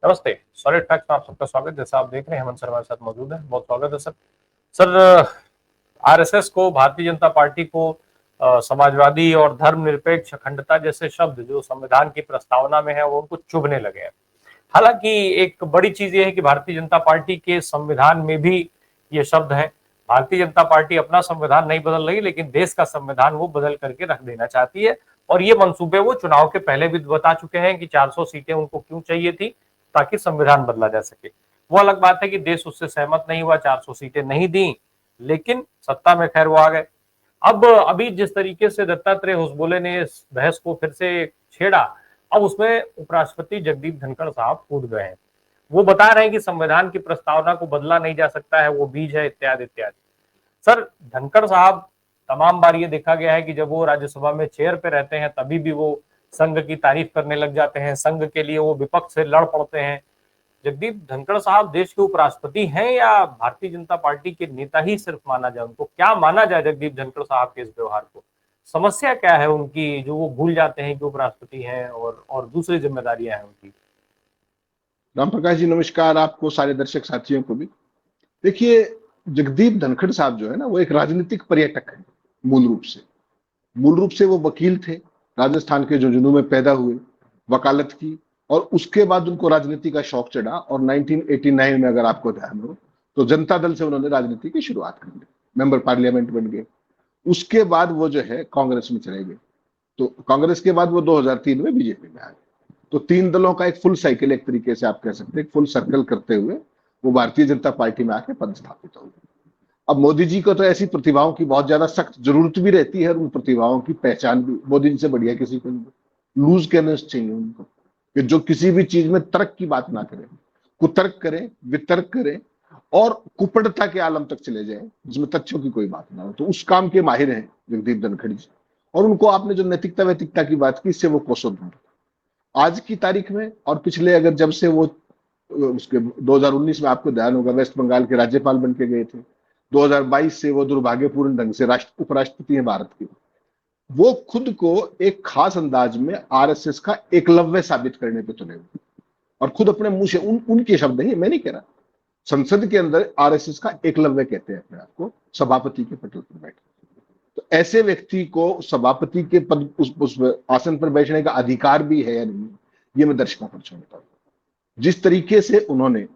नमस्ते। Solid facts में आप सबका स्वागत। जैसा आप देख रहे हैं हेमंत सर हमारे साथ मौजूद है। बहुत स्वागत है सर। सर, आरएसएस को, भारतीय जनता पार्टी को समाजवादी और धर्मनिरपेक्ष अखंडता जैसे शब्द जो संविधान की प्रस्तावना में है वो उनको चुभने लगे हैं। हालांकि एक बड़ी चीज ये है कि भारतीय जनता पार्टी के संविधान में भी ये शब्द है। भारतीय जनता पार्टी अपना संविधान नहीं बदल रही, लेकिन देश का संविधान वो बदल करके रख देना चाहती है। और ये मंसूबे वो चुनाव के पहले भी बता चुके हैं कि 400 सीटें उनको क्यों चाहिए थी, ताकि संविधान बदला जा सके। वो अलग बात है कि देश उससे सहमत नहीं हुआ, 400 सीटें नहीं दी, लेकिन सत्ता में खैर वो आ गए। अब अभी जिस तरीके से दत्तात्रेय होसबोले ने इस बहस को फिर से छेड़ा, अब उसमें उपराष्ट्रपति जगदीप धनखड़ साहब कूद गए हैं। वो बता रहे हैं कि संविधान की प्रस्तावना को बदला नहीं जा सकता है, वो बीज है, इत्यादि इत्यादि। सर, धनखड़ साहब, तमाम बार ये देखा गया है कि जब वो राज्यसभा में चेयर पे रहते हैं तभी भी वो संघ की तारीफ करने लग जाते हैं, संघ के लिए वो विपक्ष से लड़ पड़ते हैं। जगदीप धनखड़ साहब देश के उपराष्ट्रपति हैं या भारतीय जनता पार्टी के नेता ही सिर्फ माना जाए? उनको क्या माना जाए जगदीप धनखड़ साहब के इस व्यवहार को? समस्या क्या है उनकी जो वो भूल जाते हैं कि उपराष्ट्रपति हैं और दूसरी जिम्मेदारियां हैं उनकी? राम प्रकाश जी नमस्कार, आपको सारे दर्शक साथियों को भी। देखिए, जगदीप धनखड़ साहब जो है ना, वो एक राजनीतिक पर्यटक है। मूल रूप से वो वकील थे, राजस्थान के झुंझुनू में पैदा हुए, वकालत की, और उसके बाद उनको राजनीति का शौक चढ़ा और 1989 में, अगर आपको ध्यान हो, तो जनता दल से उन्होंने राजनीति की शुरुआत कर ली, मेंबर पार्लियामेंट बन गए। उसके बाद वो जो है कांग्रेस में चले गए, तो कांग्रेस के बाद वो 2003 में बीजेपी में आ गए। तो तीन दलों का एक फुल साइकिल, एक तरीके से आप कह सकते हैं, एक फुल सर्कल करते हुए वो भारतीय जनता पार्टी में आके पदस्थापित हो गए। अब मोदी जी को तो ऐसी प्रतिभाओं की बहुत ज्यादा सख्त जरूरत भी रहती है, और उन प्रतिभाओं की पहचान भी मोदी जी से बढ़िया किसी को नहीं। लूज कैनस चाहिए उनको, कि जो किसी भी चीज में तर्क की बात ना करें, कुतर्क करें, वितर्क करें, और कुपड़ता के आलम तक चले जाएं जिसमें तथ्यों की कोई बात ना हो। तो उस काम के माहिर हैं जगदीप धनखड़ जी। और उनको आपने जो नैतिकता वैतिकता की बात की, इससे वो कोसों दूर। आज की तारीख में और पिछले, अगर जब से वो उसके 2019 में आपको ध्यान होगा वेस्ट बंगाल के राज्यपाल बन के गए थे, 2022 से वो दुर्भाग्यपूर्ण ढंग से उपराष्ट्रपति हैं भारत के। वो खुद को एक खास अंदाज में आरएसएस का एकलव्य साबित करने पे तुले हुए, और खुद अपने मुंह से उनके शब्द हैं, मैं नहीं कह रहा। संसद के अंदर आरएसएस का एकलव्य कहते हैं अपने आपको, सभापति के पटल पर बैठे। तो ऐसे व्यक्ति को सभापति के पद, उस आसन पर बैठने का अधिकार भी है या नहीं, ये मैं दर्शकों पर छोड़ता हूं। जिस तरीके से उन्होंने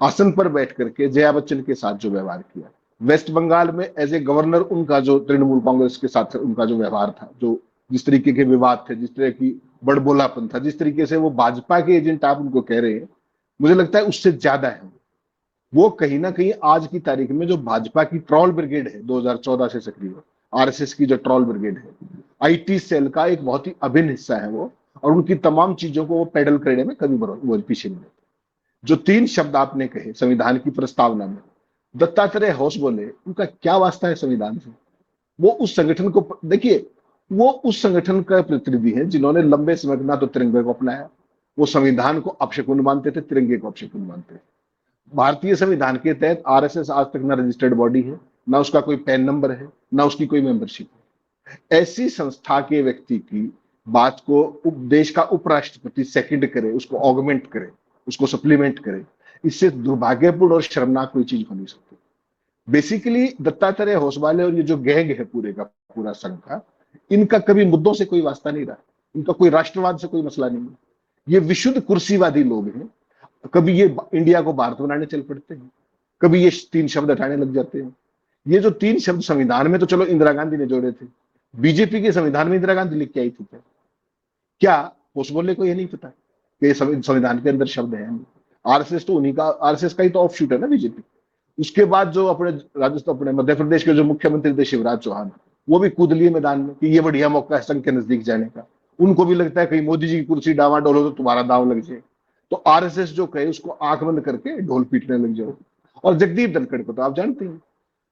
आसन पर बैठ करके जया बच्चन के साथ जो व्यवहार किया, वेस्ट बंगाल में एज ए गवर्नर उनका जो तृणमूल कांग्रेस के साथ उनका जो व्यवहार था, जो जिस तरीके के विवाद थे, जिस तरह की बड़बोलापन था, जिस तरीके से वो भाजपा के एजेंट आप उनको कह रहे हैं, मुझे लगता है उससे ज्यादा है। वो कहीं ना कहीं आज की तारीख में जो भाजपा की ट्रॉल ब्रिगेड है 2014 से सक्रिय, आरएसएस की जो ट्रॉल ब्रिगेड है, आईटी सेल का एक बहुत ही अभिन्न हिस्सा है वो, और उनकी तमाम चीजों को वो पेडल करने में कभी वो पीछे नहीं रहते। जो तीन शब्द आपने कहे संविधान की प्रस्तावना में, दत्तात्रेय होसबोले, उनका क्या वास्ता है संविधान से? वो उस संगठन को देखिए, वो उस संगठन का प्रतिनिधि है जिन्होंने लंबे समय ना तो तिरंगे को अपनाया, वो संविधान को अपशकुन मानते थे, तिरंगे को अपशकुन मानते थे। भारतीय संविधान के तहत आरएसएस आज तक ना रजिस्टर्ड बॉडी है, ना उसका कोई पैन नंबर है, ना उसकी कोई मेंबरशिप है। ऐसी संस्था के व्यक्ति की बात को देश का उपराष्ट्रपति सेकंड करे, उसको ऑगमेंट करे, उसको सप्लीमेंट करे, इससे दुर्भाग्यपूर्ण और शर्मनाक कोई चीज हो नहीं सकती। बेसिकली दत्तात्रेय होसबोले और ये जो गैंग है पूरे का पूरा संघ का, इनका कभी मुद्दों से कोई वास्ता नहीं रहा, इनका कोई राष्ट्रवाद से कोई मसला नहीं है। ये विशुद्ध कुर्सीवादी लोग हैं। कभी ये इंडिया को भारत बनाने चल पड़ते हैं, कभी ये तीन शब्द हटाने लग जाते हैं। ये जो तीन शब्द संविधान में तो चलो इंदिरा गांधी ने जोड़े थे, बीजेपी के संविधान में इंदिरा गांधी लिख के आई थी क्या होसबोले को ये नहीं पता कि संविधान के अंदर शब्द है? आरएसएस तो उन्हीं का, आरएसएस का ही तो ऑफशूट है ना बीजेपी। उसके बाद जो अपने राजस्थान, अपने मध्य प्रदेश के जो मुख्यमंत्री थे शिवराज चौहान, वो भी कूद लिए मैदान में कि ये बढ़िया मौका है संघ के नजदीक जाने का। उनको भी लगता है कहीं मोदी जी की कुर्सी डावाडोल हो तो तुम्हारा दाव लग जाए, तो आरएसएस जो कहे उसको आंख बंद करके ढोल पीटने लग जाओ। और जगदीप धनखड़ को तो आप जानते हैं,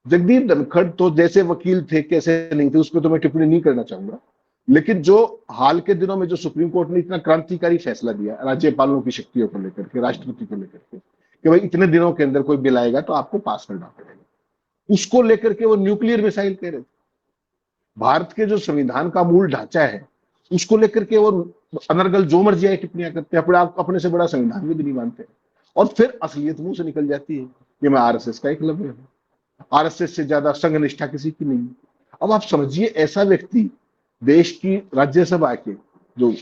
जगदीप धनखड़ तो जैसे वकील थे कैसे नहीं थे उस पर तो मैं टिप्पणी नहीं करना चाहूंगा, लेकिन जो हाल के दिनों में जो सुप्रीम कोर्ट ने इतना क्रांतिकारी फैसला दिया राज्यपालों की शक्तियों को लेकर के, राष्ट्रपति को लेकर के, कि भाई इतने दिनों के अंदर कोई बिल आएगा तो आपको पास करना पड़ेगा, उसको लेकर के वो न्यूक्लियर मिसाइल कह रहे थे। भारत के जो संविधान का मूल ढांचा है उसको लेकर के वो अनर्गल जो मर्जी आए टिप्पणियां करते हैं, अपने आप अपने से बड़ा संविधान में भी नहीं मानते, और फिर असलियत मुंह से निकल जाती है कि मैं आरएसएस का एकलव्य हूँ, आरएसएस से ज्यादा संघ निष्ठा किसी की नहीं। अब आप समझिए, ऐसा व्यक्ति देश की राज्यसभा के जो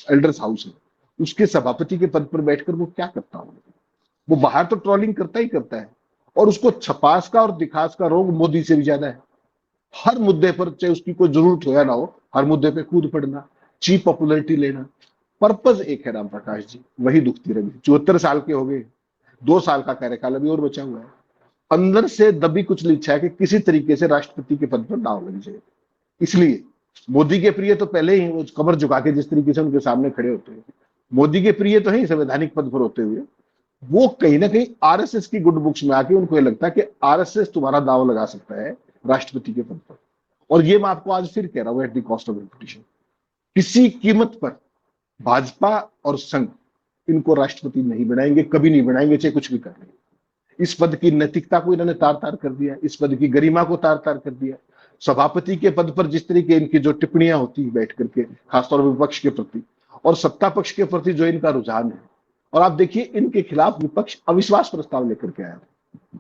एल्डर्स हाउस है उसके सभापति के पद पर बैठकर वो क्या करता होगा? वो बाहर तो ट्रोलिंग करता ही करता है, और उसको छपास का और दिखास का रोग मोदी से भी ज्यादा है। हर मुद्दे पर, चाहे उसकी कोई जरूरत हो या ना हो, हर मुद्दे पे कूद पड़ना, चीप पॉपुलैरिटी लेना। पर्पज एक है राम प्रकाश जी, वही दुखती रही। 74 साल के हो गए, 2 साल का कार्यकाल अभी और बचा हुआ है। अंदर से दबी कुचली इच्छा है कि किसी तरीके से राष्ट्रपति के पद पर दांव लग जाए। इसलिए मोदी के प्रिय तो पहले ही वो कमर झुका के जिस तरीके से उनके सामने खड़े होते हैं, मोदी के प्रिय तो ही संवैधानिक पद पर होते हुए वो कहीं ना कहीं आरएसएस की गुड बुक्स में आके उनको ये लगता है कि आरएसएस तुम्हारा दांव लगा सकता है राष्ट्रपति के पद पर। और ये मैं आपको आज फिर कह रहा हूं, at the cost of reputation, किसी कीमत पर भाजपा और संघ इनको राष्ट्रपति नहीं बनाएंगे, कभी नहीं बनाएंगे, चाहे कुछ भी कर लेंगे। इस पद की नैतिकता को इन्होंने तार तार कर दिया, इस पद की गरिमा को तार तार कर दिया। सभापति के पद पर जिस तरीके इनकी जो टिप्पणियां होती है बैठ करके, खासतौर पर विपक्ष के प्रति और सत्ता पक्ष के प्रति जो इनका रुझान है, और आप देखिए इनके खिलाफ विपक्ष अविश्वास प्रस्ताव लेकर के आया।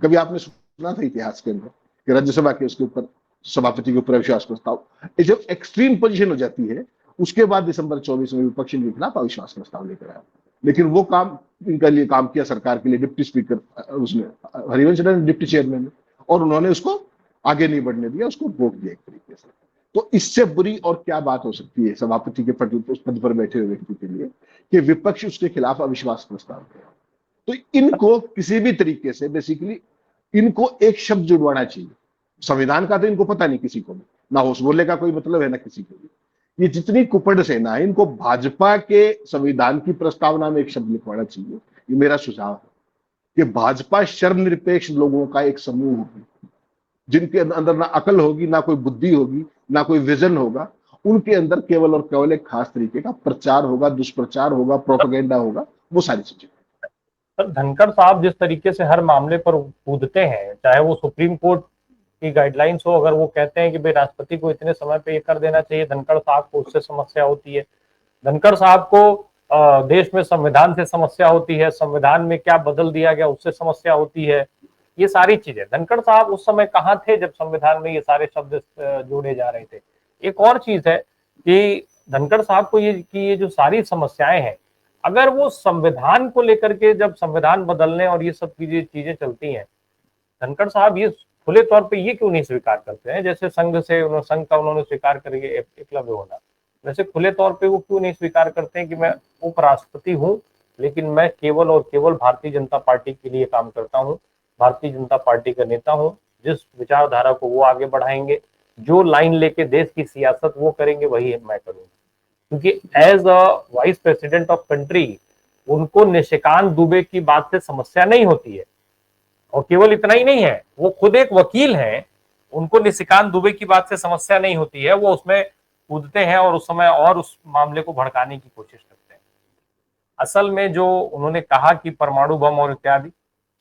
कभी आपने सुना था इतिहास के अंदर कि राज्यसभा के उसके ऊपर सभापति के ऊपर अविश्वास प्रस्ताव? जब एक्सट्रीम पोजीशन हो जाती है उसके बाद दिसंबर 24 में विपक्ष इनके खिलाफ अविश्वास प्रस्ताव लेकर आया। लेकिन वो काम इनके लिए काम किया सरकार के लिए डिप्टी स्पीकर उसने, हरिवंश ने डिप्टी चेयरमैन ने, और उन्होंने उसको आगे नहीं बढ़ने दिया, उसको रोक दिया एक तरीके से। तो इससे बुरी और क्या बात हो सकती है सभापति के पद पर बैठे हुए व्यक्ति के लिए कि विपक्ष उसके खिलाफ अविश्वास प्रस्ताव करे। तो इनको किसी भी तरीके से बेसिकली इनको एक शब्द जुड़वाना चाहिए। संविधान का तो इनको पता नहीं किसी को भी, ना होश बोलने का कोई मतलब है ना किसी को भी। ये जितनी कुपड़ सेना है इनको भाजपा के संविधान की प्रस्तावना में एक शब्द लिखवाना चाहिए। ये मेरा सुझाव है कि भाजपा शर्मनिरपेक्ष लोगों का एक समूह होगी जिनके अंदर ना अकल होगी, ना कोई बुद्धि होगी, ना कोई विजन होगा। उनके अंदर केवल और केवल एक खास तरीके का प्रचार होगा, दुष्प्रचार होगा, प्रोपेगेंडा होगा, वो सारी चीजें। सर, धनखड़ साहब जिस तरीके से हर मामले पर कूदते हैं, चाहे वो सुप्रीम कोर्ट की गाइडलाइंस हो, अगर वो कहते हैं कि भाई राष्ट्रपति को इतने समय पे ये कर देना चाहिए, धनखड़ साहब को उससे समस्या होती है। धनखड़ साहब को देश में संविधान से समस्या होती है, संविधान में क्या बदल दिया गया उससे समस्या होती है। ये सारी चीजें, धनखड़ साहब उस समय कहाँ थे जब संविधान में ये सारे शब्द जोड़े जा रहे थे। एक और चीज है कि धनखड़ साहब को ये जो सारी समस्याएं हैं, अगर वो संविधान को लेकर के जब संविधान बदलने और ये सब चीजें चलती हैं, धनखड़ साहब ये खुले तौर पे ये क्यों नहीं स्वीकार करते हैं? जैसे संघ का उन्होंने स्वीकार करके एकलव्य होना, वैसे खुले तौर पे वो क्यों नहीं स्वीकार करते हैं कि मैं उपराष्ट्रपति हूँ, लेकिन मैं केवल और केवल भारतीय जनता पार्टी के लिए काम करता हूँ, भारतीय जनता पार्टी का नेता हूँ, जिस विचारधारा को वो आगे बढ़ाएंगे, जो लाइन लेके देश की सियासत वो करेंगे, वही मैं करूंगा। क्योंकि as a vice president of country उनको निशिकांत दुबे की बात से समस्या नहीं होती है। और केवल इतना ही नहीं है, वो खुद एक वकील हैं, उनको निशिकांत दुबे की बात से समस्या नहीं होती है, वो उसमें कूदते हैं और उस समय और उस मामले को भड़काने की कोशिश करते हैं। असल में जो उन्होंने कहा कि परमाणु बम और इत्यादि,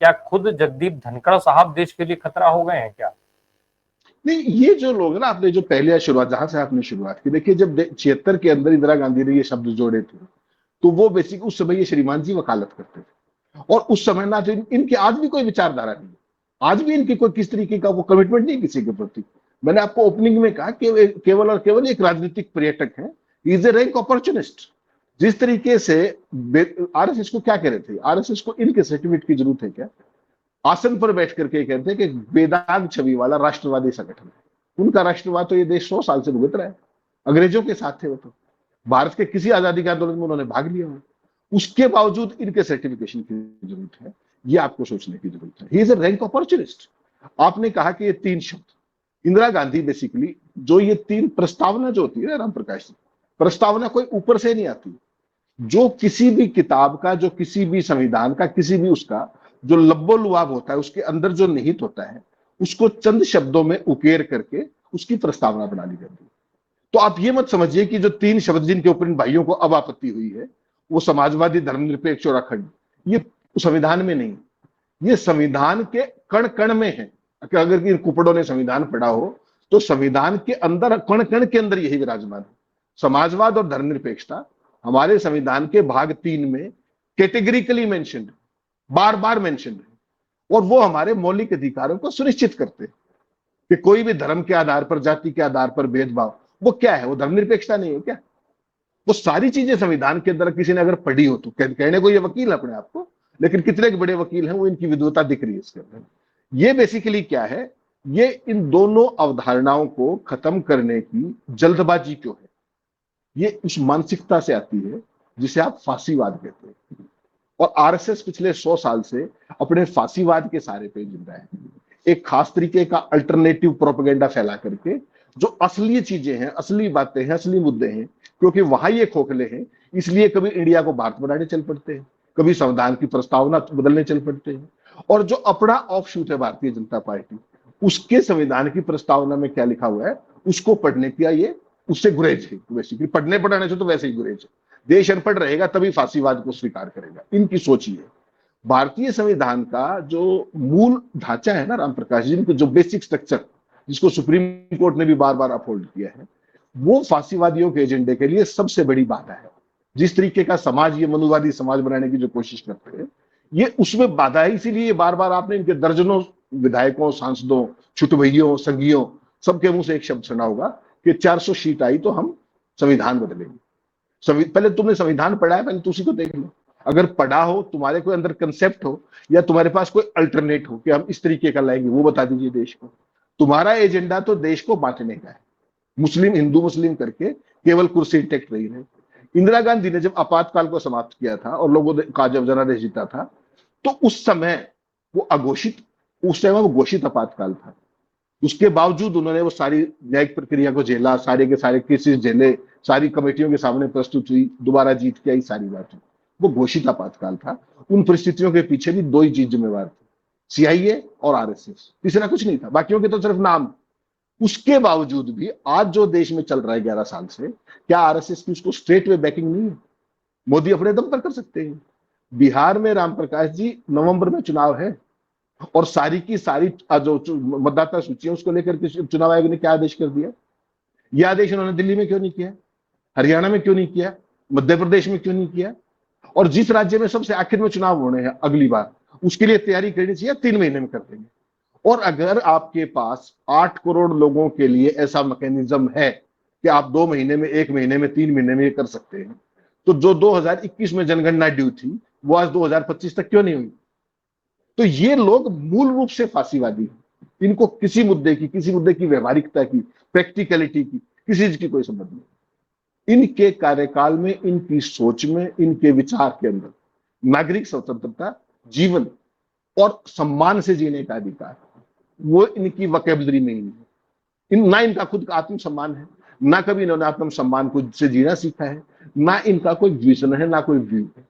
क्या खुद जगदीप धनखड़ साहब देश के लिए खतरा हो गए हैं क्या? नहीं, ये जो लोग ना, आपने जो पहले शुरुआत जहां से आपने शुरुआत की, देखिए जब 76 के अंदर इंदिरा गांधी ने ये शब्द जोड़े थे तो वो बेसिक उस समय ये श्रीमान जी वकालत करते थे, और उस समय ना तो इनकी आज भी कोई विचारधारा नहीं, आज भी इनकी कोई किस तरीके का वो कमिटमेंट नहीं किसी के प्रति। मैंने आपको ओपनिंग में कहा कि केवल और केवल एक राजनीतिक पर्यटक है, इज ए रैंक अपॉर्चुनिस्ट। जिस तरीके से आरएसएस को क्या कह रहे थे, आरएसएस को इनके सर्टिफिकेट की जरूरत है क्या? आसन पर बैठ करके कहते हैं कि बेदाग छवि वाला राष्ट्रवादी संगठन है। उनका राष्ट्रवाद तो ये देश 100 साल से भुगत रहा है, अंग्रेजों के साथ थे वो, तो भारत के किसी आजादी के आंदोलन में उन्होंने भाग लिया हो, उसके बावजूद इनके सर्टिफिकेशन की जरूरत है, ये आपको सोचने की जरूरत है। He is a rank opportunist. आपने कहा कि ये 3 शब्द, इंदिरा गांधी बेसिकली जो ये 3 प्रस्तावना जो होती है ना राम प्रकाश जी, प्रस्तावना कोई ऊपर से नहीं आती। जो किसी भी किताब का, जो किसी भी संविधान का, किसी भी उसका जो लब्बो लुआब होता है, उसके अंदर जो निहित होता है, उसको चंद शब्दों में उकेर करके उसकी प्रस्तावना बना ली जाती है। तो आप ये मत समझिए कि जो 3 शब्द जिनके ऊपर इन भाइयों को अब आपत्ति हुई है, वो समाजवादी, धर्मनिरपेक्ष और अखंड, ये संविधान में नहीं, ये संविधान के कण कण में है। अगर इन कुपड़ों ने संविधान पढ़ा हो तो संविधान के अंदर, कण कण के अंदर यही विराजमान है। समाजवाद और धर्मनिरपेक्षता हमारे संविधान के भाग 3 में कैटेगरिकली मेंशन्ड, बार बार मेंशन्ड है, और वो हमारे मौलिक अधिकारों को सुनिश्चित करते हैं कि कोई भी धर्म के आधार पर, जाति के आधार पर भेदभाव, वो क्या है? वो धर्मनिरपेक्षता नहीं है क्या? वो सारी चीजें संविधान के अंदर किसी ने अगर पढ़ी हो तो कहने को ये वकील है अपने आप को, लेकिन कितने बड़े वकील हैं, वो इनकी विद्वता दिख रही है इसके अंदर। ये बेसिकली क्या है? ये इन दोनों अवधारणाओं को खत्म करने की जल्दबाजी क्यों है? ये उस मानसिकता से आती है जिसे आप फांसीवाद कहते हैं। और आरएसएस पिछले 100 साल से अपने फांसीवाद के सहारे पे जिंदा है, एक खास तरीके का अल्टरनेटिव प्रोपेगेंडा फैला करके, जो असली चीजें हैं, असली बातें हैं, असली मुद्दे हैं, क्योंकि वहां ये खोखले हैं, इसलिए कभी इंडिया को भारत बनाने चल पड़ते हैं, कभी संविधान की प्रस्तावना बदलने चल पड़ते हैं। और जो अपना ऑफशूट है भारतीय जनता पार्टी, उसके संविधान की प्रस्तावना में क्या लिखा हुआ है उसको पढ़ने का ये उससे गुरेज है। बेसिकली पढ़ने पढ़ाने से तो वैसे ही गुरेज है। देश अनपढ़ रहेगा तभी फांसीवाद को स्वीकार करेगा, इनकी सोच ही है। भारतीय संविधान का जो मूल ढांचा है ना, रामप्रकाश जी, जो बेसिक स्ट्रक्चर जिसको सुप्रीम कोर्ट ने भी बार बार अपहोल्ड किया है, वो फांसीवादियों के एजेंडे के लिए सबसे बड़ी बाधा है। जिस तरीके का समाज, ये मनुवादी समाज बनाने की जो कोशिश करते हैं, ये उसमें बाधा है। इसीलिए बार बार आपने इनके दर्जनों विधायकों, सांसदों, छुटभइयों, संघियों, सबके मुंह से एक शब्द सुना होगा कि 400 सीट आई तो हम संविधान बदलेंगे। पहले तुमने संविधान पढ़ा है? पहले तो उसी को देख लो। अगर पढ़ा हो, तुम्हारे कोई अंदर कंसेप्ट हो, या तुम्हारे पास कोई अल्टरनेट हो कि हम इस तरीके का लाएंगे, वो बता दीजिए देश को। तुम्हारा एजेंडा तो देश को बांटने का है, मुस्लिम हिंदू मुस्लिम करके केवल कुर्सी इंटेक्ट रही है। इंदिरा गांधी ने जब आपातकाल को समाप्त किया था और लोगों का जब जनादेश जीता था, तो उस समय वो अघोषित, उस समय वो घोषित आपातकाल था। उसके बावजूद उन्होंने वो सारी न्यायिक प्रक्रिया को झेला, सारे के सारे केसेस झेले, सारी कमेटियों के सामने प्रस्तुत हुई, दोबारा जीत के आई, सारी बात हुई। वो घोषित आपातकाल था। उन परिस्थितियों के पीछे भी दो ही चीज जिम्मेवार थी, सीआईए और आरएसएस, तीसरा कुछ नहीं था। बाकियों के तो सिर्फ नाम। उसके बावजूद भी आज जो देश में चल रहा है 11 साल से, क्या आरएसएस की उसको स्ट्रेट वे बैकिंग नहीं है? मोदी अपने दम पर कर सकते हैं। बिहार में रामप्रकाश जी नवंबर में चुनाव है, और सारी की सारी जो मतदाता सूची है उसको लेकर के चुनाव आयोग ने क्या आदेश कर दिया? यह आदेश उन्होंने दिल्ली में क्यों नहीं किया, हरियाणा में क्यों नहीं किया, मध्य प्रदेश में क्यों नहीं किया? और जिस राज्य में सबसे आखिर में चुनाव होने हैं अगली बार, उसके लिए तैयारी करनी चाहिए, 3 महीने में कर देंगे। और अगर आपके पास 8 करोड़ लोगों के लिए ऐसा मैकेनिज्म है कि आप 2 महीने में, 1 महीने में, 3 महीने में ये कर सकते हैं, तो जो 2021 में जनगणना ड्यू थी वो आज 2025 तक क्यों नहीं हुई? तो ये लोग मूल रूप से फांसीवादी हैं। इनको किसी मुद्दे की व्यवहारिकता की, प्रैक्टिकलिटी की, किसी चीज की कोई संबंध नहीं। इनके कार्यकाल में, इनकी सोच में, इनके विचार के अंदर नागरिक स्वतंत्रता, जीवन और सम्मान से जीने का अधिकार, वो इनकी वोकैबुलरी में ही नहीं। ना इनका खुद का आत्मसम्मान है, ना कभी इन्होंने आत्मसम्मान खुद से जीना सीखा है, ना इनका कोई विजन है, ना कोई व्यू है।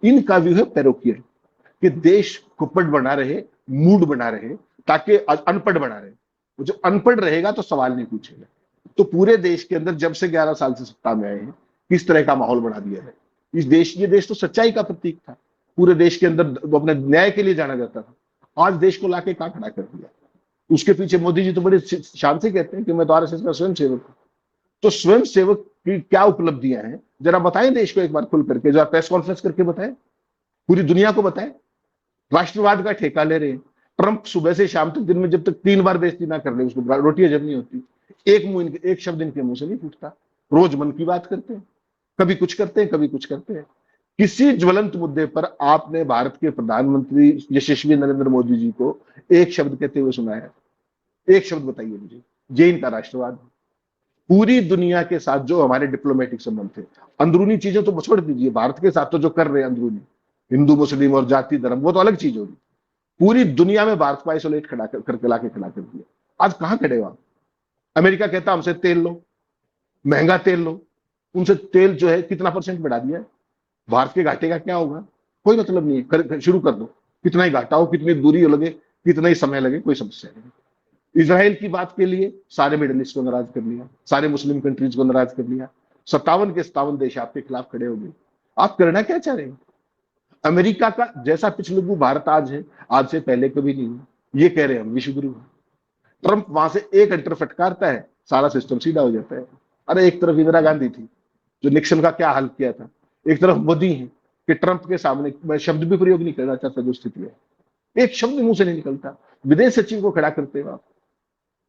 इनका व्यू है पैरोकियर, कि देश खुपट बना रहे, मूड बना रहे, ताकि अनपढ़ बना रहे। वो जो अनपढ़ रहेगा तो सवाल नहीं पूछेगा। तो पूरे देश के अंदर जब से 11 साल से सत्ता में आए हैं, किस तरह का माहौल बना दिया है। ये देश तो सच्चाई का प्रतीक था। पूरे देश के अंदर वो अपने न्याय के लिए जाना जाता था। आज देश को लाके कहां खड़ा कर दिया। उसके पीछे मोदी जी तो बड़े शान से कहते हैं कि मैं तो आरएसएस का स्वयं सेवक हूं। तो स्वयं सेवक की क्या उपलब्धियां हैं जरा बताएं देश को एक बार खुल करके, जरा प्रेस कॉन्फ्रेंस करके बताएं, पूरी दुनिया को बताएं। राष्ट्रवाद का ठेका ले रहे हैं। ट्रंप सुबह से शाम तक, दिन में जब तक 3 बार बेइज्जती ना कर ले उसको रोटी हजम नहीं होती। एक शब्द इनके मुंह से नहीं फूटता। रोज मन की बात करते हैं, कभी कुछ करते हैं, कभी कुछ करते हैं। किसी ज्वलंत मुद्दे पर आपने भारत के प्रधानमंत्री यशस्वी नरेंद्र मोदी जी को एक शब्द कहते हुए सुना है? एक शब्द बताइए मुझे। ये इनका राष्ट्रवाद। पूरी दुनिया के साथ जो हमारे डिप्लोमेटिक संबंध थे, अंदरूनी चीजें तो छोड़ दीजिए, भारत के साथ तो जो कर रहे हैं अंदरूनी, हिंदू मुस्लिम और जाति धर्म, वो तो अलग चीज होगी। पूरी दुनिया में भारत को आइसोलेट करके लाके खड़ा कर दिया। आज कहां खड़े हो आप? अमेरिका कहता हमसे तेल लो, महंगा तेल लो। उनसे तेल जो है कितना % बढ़ा दिया है। भारत के घाटे का क्या होगा? कोई मतलब नहीं है। शुरू कर दो, कितना ही घाटा हो, कितनी दूरी लगे, कितना ही समय लगे, कोई समस्या नहीं। इजराइल की बात के लिए सारे मिडिल ईस्ट को नाराज कर लिया, सारे मुस्लिम कंट्रीज को नाराज कर लिया। 57 के 57 देश आपके खिलाफ खड़े हो गए। आप करना क्या चाह रहे हैं? अमेरिका का जैसा पिछलग्गू भारत आज है, आज से पहले कभी नहीं है। ये कह रहे हैं हम विश्वगुरु हैं। ट्रंप वहां से एक अंतर फटकारता है, सारा सिस्टम सीधा हो जाता है। अरे एक तरफ इंदिरा गांधी थी, जो निक्सन का क्या हाल किया था, एक तरफ मोदी है कि ट्रंप के सामने, मैं शब्द भी प्रयोग नहीं करना चाहता जो स्थिति है, एक शब्द मुंह से नहीं निकलता, विदेश सचिव को खड़ा करते हो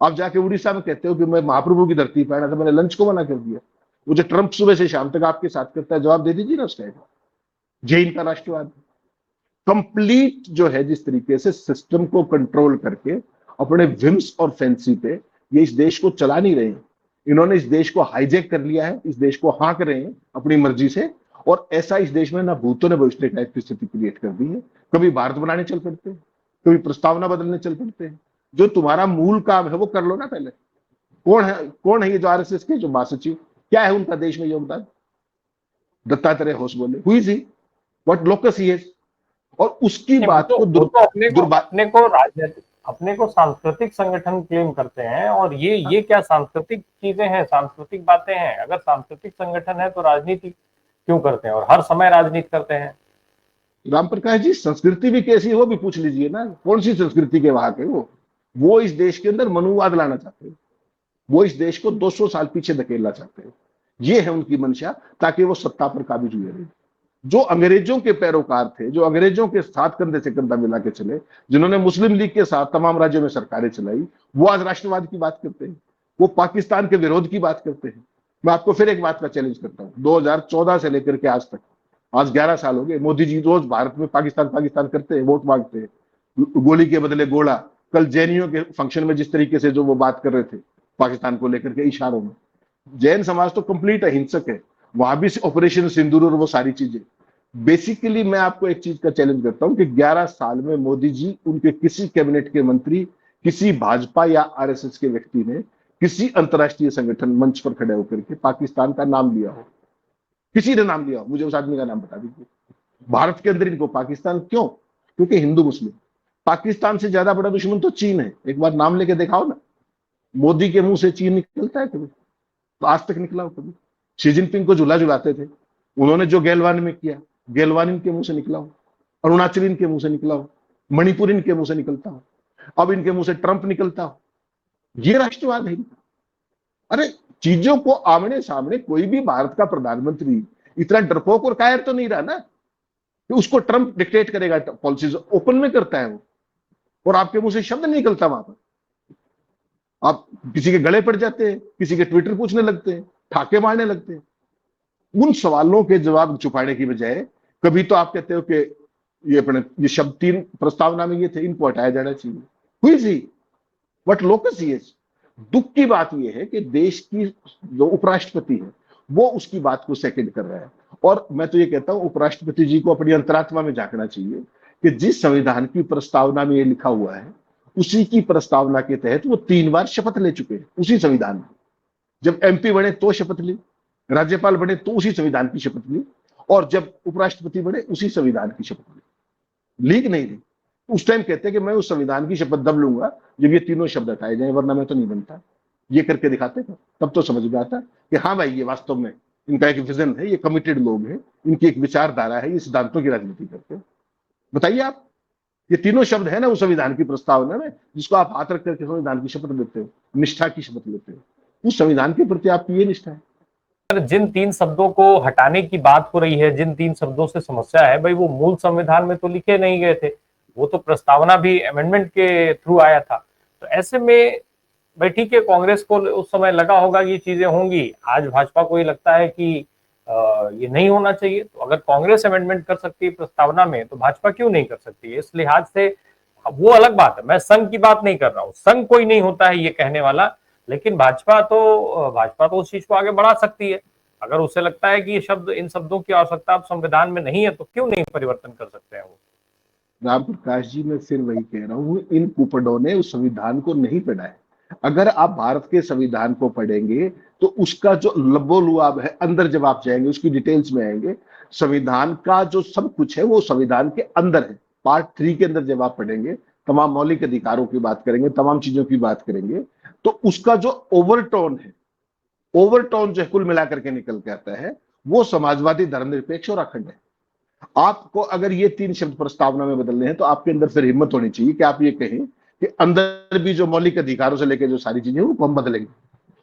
आप जाके उड़ीसा में कहते हो कि मैं महाप्रभु की धरती पर आया था, मैंने लंच को मना कर दिया। वो जो ट्रंप सुबह से शाम तक आपके साथ करता है, जवाब दे दीजिए ना उसका। जय इनका राष्ट्रवाद कंप्लीट जो है, जिस तरीके से सिस्टम को कंट्रोल करके अपने विम्स और फैंसी पे ये इस देश को चला नहीं रहे हैं। इन्होंने इस देश को हाईजैक कर लिया है, इस देश को हाँक रहे हैं अपनी मर्जी से, और ऐसा इस देश में ना भूतों ने भविष्य टाइप की स्थिति क्रिएट कर दी है। कभी भारत बनाने चल पड़ते हैं, कभी प्रस्तावना बदलने चल पड़ते हैं। जो तुम्हारा मूल काम है वो कर लो ना पहले। कौन है ये जो आरएसएस के जो महासचिव, क्या है उनका देश में योगदान? दत्तात्रेय होश बोले, हुई थी व्हाट लोकस ही है, और उसकी बात को अपने को सांस्कृतिक संगठन क्लेम करते हैं, और ये क्या सांस्कृतिक चीजें हैं, सांस्कृतिक बातें हैं? अगर सांस्कृतिक संगठन है तो राजनीति क्यों करते हैं और हर समय राजनीति करते हैं? राम प्रकाश जी, संस्कृति भी कैसी है वो भी पूछ लीजिए ना। कौन सी संस्कृति के वाहक है वो इस देश के अंदर मनुवाद लाना चाहते हैं, वो इस देश को 200 साल पीछे धकेलना चाहते हैं। ये है उनकी मंशा, ताकि वो सत्ता पर काबिज हुए रहे। जो अंग्रेजों के पैरोकार थे, जो अंग्रेजों के साथ कंधे से कंधा मिला के चले, जिन्होंने मुस्लिम लीग के साथ तमाम राज्यों में सरकारें चलाई, वो आज राष्ट्रवाद की बात करते हैं, वो पाकिस्तान के विरोध की बात करते हैं। मैं आपको फिर एक बात का चैलेंज करता हूं, 2014 से लेकर के आज तक, आज 11 साल हो गए, मोदी जी रोज भारत में पाकिस्तान पाकिस्तान करते हैं, वोट मांगते हैं, गोली के बदले गोला। कल जैनियों के फंक्शन में जिस तरीके से जो वो बात कर रहे थे पाकिस्तान को लेकर के इशारों में, जैन समाज तो कंप्लीट अहिंसक है, वहां भी ऑपरेशन सिंदूर और वो सारी चीजें। बेसिकली मैं आपको एक चीज का चैलेंज करता हूं कि 11 साल में मोदी जी, उनके किसी कैबिनेट के मंत्री, किसी भाजपा या आरएसएस के व्यक्ति ने किसी अंतरराष्ट्रीय संगठन मंच पर खड़े होकर के पाकिस्तान का नाम लिया हो? किसी ने नाम लिया हो? मुझे उस आदमी का नाम बता दीजिए। भारत के अंदर इनको पाकिस्तान क्यों? क्योंकि हिंदू मुस्लिम। पाकिस्तान से ज्यादा बड़ा दुश्मन तो चीन है, एक बार नाम लेके दिखाओ ना। मोदी के मुंह से चीन निकलता है कभी? तो आज तक निकला हो कभी? शी जिनपिंग को झूला झुलाते थे, उन्होंने जो गैलवान में किया, गैलवान इनके मुंह से निकला हो, अरुणाचल इनके मुंह से निकला हो, मणिपुर इनके मुंह से निकलता हो, अब इनके मुंह से ट्रंप निकलता हो। ये राष्ट्रवाद है? अरे चीजों को आमने सामने, कोई भी भारत का प्रधानमंत्री इतना डरपोक और कायर तो नहीं रहा ना कि उसको ट्रंप डिक्टेट करेगा पॉलिसीज। ओपन में करता है वो, और आपके मुंह से शब्द नहीं निकलता वहां पर। आप किसी के गले पड़ जाते हैं, किसी के ट्विटर पूछने लगते हैं, ठाके मारने लगते हैं। उन सवालों के जवाब छुपाने की बजाय कभी तो आप कहते हो कि ये अपने ये शब्द 3 प्रस्तावना में ये थे, इनको हटाया जाना चाहिए। हुई सी बट लोकस ही। दुख की बात यह है कि देश की जो उपराष्ट्रपति है वो उसकी बात को सेकंड कर रहा है। और मैं तो ये कहता हूं उपराष्ट्रपति जी को अपनी अंतरात्मा में झांकना चाहिए कि जिस संविधान की प्रस्तावना में ये लिखा हुआ है, उसी की प्रस्तावना के तहत वो 3 बार शपथ ले चुके हैं उसी संविधान में। जब एमपी बने तो शपथ ली, राज्यपाल बने तो उसी संविधान की शपथ ली, और जब उपराष्ट्रपति बने उसी संविधान की शपथ ली। लीक नहीं ली। उस टाइम कहते हैं कि मैं उस संविधान की शपथ तब लूंगा जब ये तीनों शब्द हटाए जाए, वरना मैं तो नहीं बनता। ये करके दिखाते थे, तब तो समझ में आता कि हाँ भाई, ये वास्तव में इनका एक विजन है, ये कमिटेड लोग हैं, इनकी एक विचारधारा है, ये सिद्धांतों की राजनीति करते हैं। बताइए आप, ये तीनों शब्द है ना उस संविधान की प्रस्तावना में, जिसको आप हाथ रख करके संविधान की शपथ लेते हो, निष्ठा की शपथ लेते हो, उस संविधान के प्रति आपकी ये निष्ठा है। जिन 3 शब्दों को हटाने की बात हो रही है, जिन 3 शब्दों से समस्या है, भाई वो मूल संविधान में तो लिखे नहीं गए थे, वो तो प्रस्तावना भी अमेंडमेंट के थ्रू आया था। तो ऐसे में भाई ठीक है, कांग्रेस को उस समय लगा होगा कि ये चीजें होंगी, आज भाजपा को ये लगता है कि ये नहीं होना चाहिए। तो अगर कांग्रेस अमेंडमेंट कर सकती है प्रस्तावना में, तो भाजपा क्यों नहीं कर सकती है? इस लिहाज से वो अलग बात है, मैं संघ की बात नहीं कर रहा हूँ, संघ कोई नहीं होता है ये कहने वाला, लेकिन भाजपा तो उस चीज को आगे बढ़ा सकती है। अगर उसे लगता है कि ये शब्द, इन शब्दों की आवश्यकता अब संविधान में नहीं है, तो क्यों नहीं परिवर्तन कर सकते हैं वो? राम प्रकाश जी, मैं फिर वही कह रहा हूं, इन कुपड़ों ने उस संविधान को नहीं पढ़ा है। अगर आप भारत के संविधान को पढ़ेंगे तो उसका जो लबोलुआब है, अंदर जब आप जाएंगे, उसकी डिटेल्स में आएंगे, संविधान का जो सब कुछ है वो संविधान के अंदर है। पार्ट 3 के अंदर जब आप पढ़ेंगे, तमाम मौलिक अधिकारों की बात करेंगे, तमाम चीजों की बात करेंगे, तो उसका जो ओवरटोन है, ओवरटोन जो कुल मिलाकर के निकल के आता है, वो समाजवादी, धर्मनिरपेक्ष और अखंड है। आपको अगर ये 3 शब्द प्रस्तावना में बदलने हैं, तो आपके अंदर फिर हिम्मत होनी चाहिए कि आप ये कहें कि अंदर भी जो मौलिक अधिकारों से लेकर जो सारी चीजें वो हम बदलेंगे।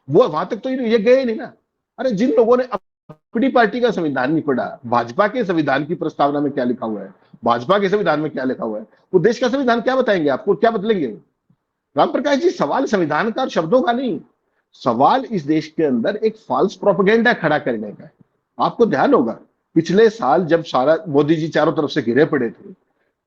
वो वहां तक तो ये गए नहीं ना। अरे जिन लोगों ने अपनी पार्टी का संविधान नहीं पढ़ा, भाजपा के संविधान की प्रस्तावना में क्या लिखा हुआ है, भाजपा के संविधान में क्या लिखा हुआ है, वो देश का संविधान क्या बताएंगे आपको, क्या बदलेंगे? राम प्रकाश जी, सवाल संविधान का और शब्दों का नहीं, सवाल इस देश के अंदर एक फॉल्स प्रोपेगेंडा खड़ा करने का है। आपको ध्यान होगा पिछले साल जब सारा मोदी जी चारों तरफ से घिरे पड़े थे,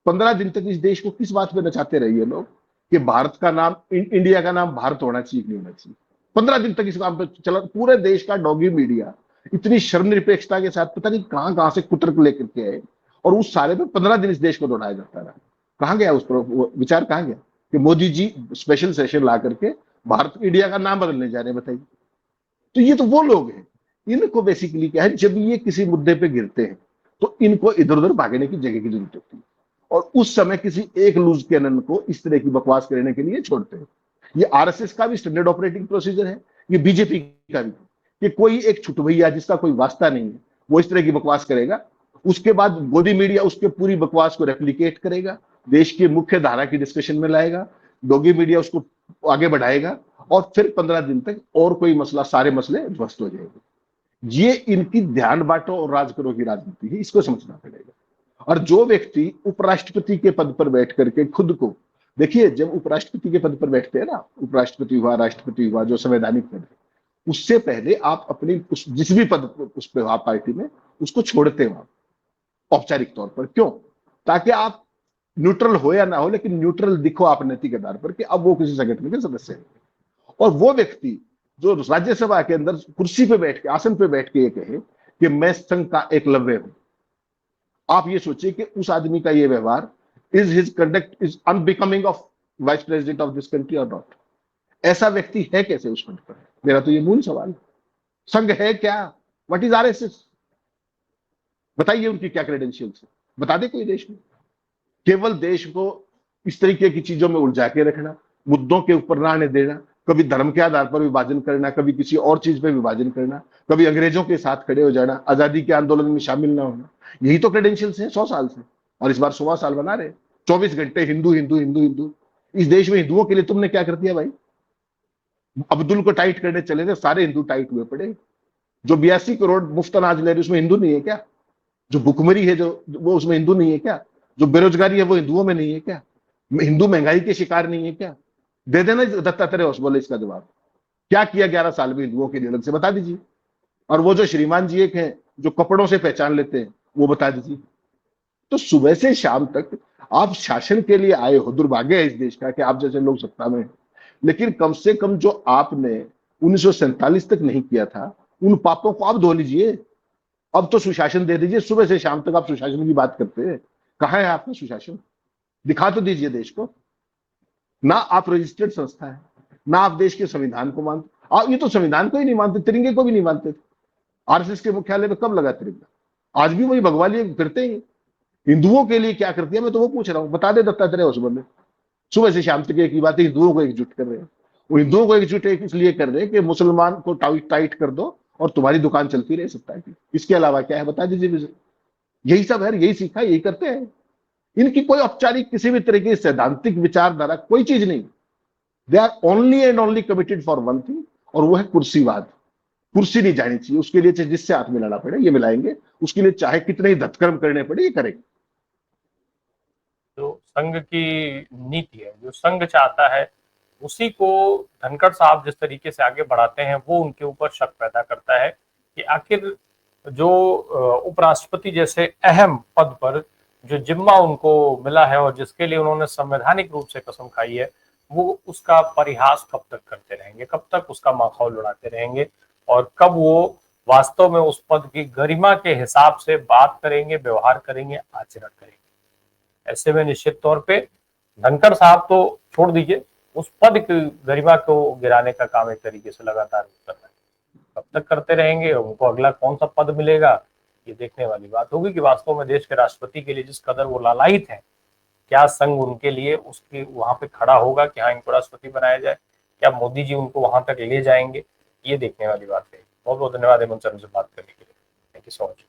15 दिन तक इस देश को किस बात पे नचाते रहे ये लोग कि भारत का नाम इंडिया का नाम भारत होना चाहिए, नहीं होना चाहिए। 15 दिन तक इस काम पे चला, पूरे देश का डॉगी मीडिया इतनी शर्मनिरपेक्षता के साथ पता नहीं कहां कहां से कुतर्क लेकर के आए, और उस सारे पे 15 दिन इस देश को दौड़ाया जाता रहा। कहां गया उस पर विचार, कहां गया कि मोदी जी स्पेशल सेशन ला करके भारत इंडिया का नाम बदलने जा रहे हैं, बताइए। तो ये तो वो लोग हैं, इनको बेसिकली क्या है, जब ये किसी मुद्दे पे गिरते हैं तो इनको इधर उधर भागने की जगह की जरूरत होती है, और उस समय किसी एक लूज कैनन को इस तरह की बकवास करने के लिए छोड़ते हैं। ये आरएसएस का भी स्टैंडर्ड ऑपरेटिंग प्रोसीजर है, ये बीजेपी का भी, कि कोई एक छुटभैया जिसका कोई वास्ता नहीं है वो इस तरह की बकवास करेगा, उसके बाद मोदी मीडिया उसके पूरी बकवास को रेप्लिकेट करेगा, देश की मुख्य धारा की डिस्कशन में लाएगा, डोगी मीडिया उसको आगे बढ़ाएगा, और फिर 15 दिन तक और कोई मसला, सारे मसले ध्वस्त हो जाएंगे। ये इनकी ध्यान बांटो और राज करो की राजनीति है, इसको समझना पड़ेगा। और जो व्यक्ति उपराष्ट्रपति के पद पर बैठ करके खुद को, देखिए जब उपराष्ट्रपति के पद पर बैठते हैं ना, उपराष्ट्रपति हुआ, राष्ट्रपति हुआ, जो संवैधानिक पद है, उससे पहले आप अपनी जिस भी पद उस पर आप पार्टी में, उसको छोड़ते हो औपचारिक तौर पर। क्यों? ताकि आप न्यूट्रल हो या ना हो, लेकिन न्यूट्रल दिखो आप नैतिक आधार पर कि अब वो किसी संगठन के सदस्य है। और वो व्यक्ति जो राज्यसभा के अंदर कुर्सी पे बैठ के, आसन पे बैठ के ये कहे कि मैं संघ का एकलव्य हूं, आप ये सोचिए कि उस आदमी का ये व्यवहार, is his conduct is unbecoming of vice president of this country और नॉट? ऐसा व्यक्ति है कैसे उस पद पर? मेरा तो ये मूल सवाल है। संघ है क्या? What is RSS? बताइए उनकी क्या क्रेडेंशियल्स है, बता दे कोई देश में। केवल देश को इस तरीके की चीजों में उलझा के रखना, मुद्दों के ऊपर ना आने देना, कभी धर्म के आधार पर विभाजन करना, कभी किसी और चीज पे विभाजन करना, कभी अंग्रेजों के साथ खड़े हो जाना, आजादी के आंदोलन में शामिल ना होना, यही तो क्रेडेंशियल्स हैं 100 साल से। और इस बार 16 साल बना रहे, 24 घंटे हिंदू हिंदू हिंदू हिंदू। इस देश में हिंदुओं के लिए तुमने क्या कर दिया भाई? अब्दुल को टाइट करने चले थे, सारे हिंदू टाइट हुए पड़े। जो 82 करोड़ मुफ्त अनाज ले रहे उसमें हिंदू नहीं है क्या? जो भुखमरी है जो वो उसमें हिंदू नहीं है क्या? जो बेरोजगारी है वो हिंदुओं में नहीं है क्या? हिंदू महंगाई के शिकार नहीं है क्या? दे देना दत्तात्रेय होसबोले इसका जवाब। क्या किया 11 साल में हिंदुओं के लिए अलग से बता दीजिए। और वो जो श्रीमान जी एक हैं जो कपड़ों से पहचान लेते हैं, वो बता दीजिए। तो सुबह से शाम तक आप शासन के लिए आए हो, दुर्भाग्य है इस देश का कि आप जैसे लोग सत्ता में हैं, लेकिन कम से कम जो आपने 1947 तक नहीं किया था, उन पापों को आप धो लीजिए। अब तो सुशासन दे दीजिए। सुबह से शाम तक आप सुशासन की बात करते हैं, कहां है आपका सुशासन? दिखा तो दीजिए देश को। ना आप रजिस्टर्ड संस्था है, ना आप देश के संविधान को मानते। आप ये तो संविधान को ही नहीं मानते, तिरंगे को भी नहीं मानते थे। आरएसएस के मुख्यालय में कब लगा तिरंगा? आज भी वही भगवा लिए फिरते हैं। हिंदुओं के लिए क्या करती है मैं तो वो पूछ रहा हूँ, बता दे दत्तात्रेय होसबोले। सुबह से शाम तक एक ही बात है, हिंदुओं को एकजुट कर रहे हैं। वो हिंदुओं को एकजुट इसलिए कर रहे हैं कि मुसलमान को टाइट कर दो और तुम्हारी दुकान चलती रहे सत्ता की। इसके अलावा क्या है बता दीजिए मुझे। यही सब है, यही सीखा, यही करते हैं। इनकी कोई औपचारिक किसी भी तरह की सैद्धांतिक विचारधारा कोई चीज नहीं। They are only and only committed for one thing, और वो है कुर्सीवाद। कुर्सी नहीं जानी चाहिए, उसके लिए चाहे जिससे हाथ मिलाना पड़े ये मिलाएंगे, उसके लिए चाहे कितने ही धत्कर्म करने पड़े ये करेंगे। जो संघ की नीति है, जो संघ चाहता है, उसी को धनखड़ साहब जिस तरीके से आगे बढ़ाते हैं, वो उनके ऊपर शक पैदा करता है कि आखिर जो उपराष्ट्रपति जैसे अहम पद पर जो जिम्मा उनको मिला है और जिसके लिए उन्होंने संवैधानिक रूप से कसम खाई है, वो उसका परिहास कब तक करते रहेंगे, कब तक उसका माखौल उड़ाते रहेंगे, और कब वो वास्तव में उस पद की गरिमा के हिसाब से बात करेंगे, व्यवहार करेंगे, आचरण करेंगे। ऐसे में निश्चित तौर पे धनखड़ साहब तो छोड़ दीजिए, उस पद की गरिमा को गिराने का काम एक तरीके से लगातार कर रहे हैं। कब तक करते रहेंगे, उनको अगला कौन सा पद मिलेगा, ये देखने वाली बात होगी कि वास्तव में देश के राष्ट्रपति के लिए जिस कदर वो लालायित है, क्या संघ उनके लिए उसके वहां पे खड़ा होगा कि हाँ इनको राष्ट्रपति बनाया जाए, क्या मोदी जी उनको वहां तक ले जाएंगे, ये देखने वाली बात है। बहुत बहुत धन्यवाद हेमंत सर से बात करने के लिए। Thank you so much.